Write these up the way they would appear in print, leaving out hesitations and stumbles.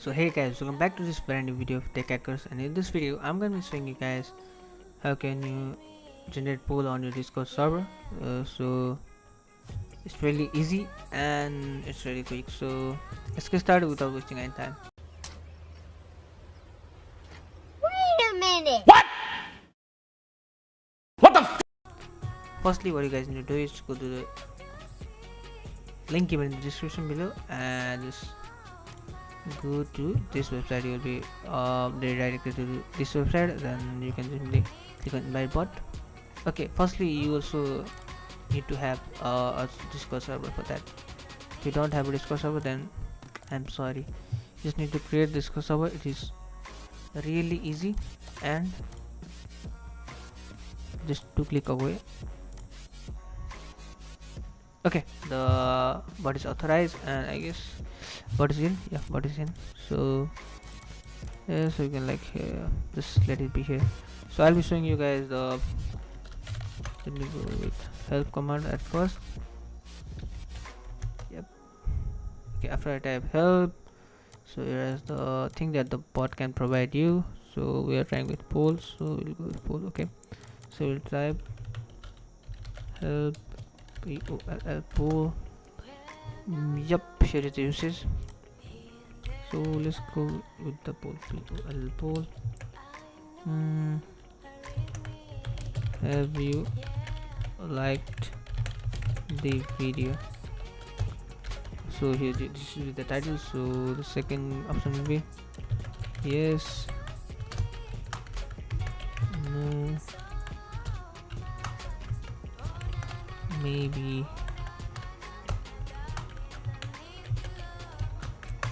So hey guys, welcome back to this brand new video of Tech Hackers, and in this video I'm gonna be showing you guys how can you generate poll on your Discord server. So it's really easy and it's really quick. So let's get started without wasting any time. Wait a minute! Firstly, what you guys need to do is go to the link given in the description below and just go to this website. You'll be redirected to this website, then you can simply click on invite bot. Okay, firstly you also need to have a Discord server for that. If you don't have a Discord server, then I'm sorry, you just need to create Discord server. It is really easy and just to click away. Okay, the bot is authorized and I guess bot is in. Yeah, bot is in. So yeah, so you can like just let it be here. So I'll be showing you guys the, let me go with help command at first. Yep. Okay, after I type help, so here is the thing that the bot can provide you. So we are trying with polls, so we'll go with poll. Okay, so we'll type help poll poll. Yep, here is the usage. So let's go with the poll poll. Have you liked the video? So here this is the title. So the second option will be yes, no, maybe.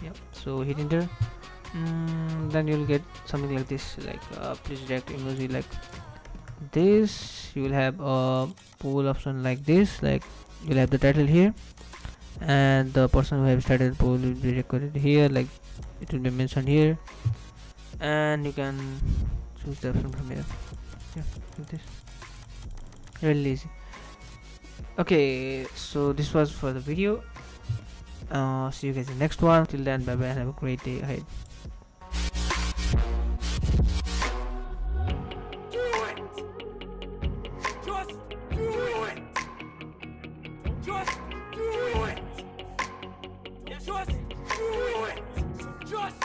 Yep, so hit enter. Then you'll get something like this, like please react emoji like this. You will have a poll option like this, like you'll have the title here and the person who have started the poll will be recorded here, like it will be mentioned here, and you can choose the option from here. Yeah, like this, really easy. Okay, so this was for the video. See you guys in the next one. Till then, bye bye and have a great day ahead. Just do it! Just do it! Just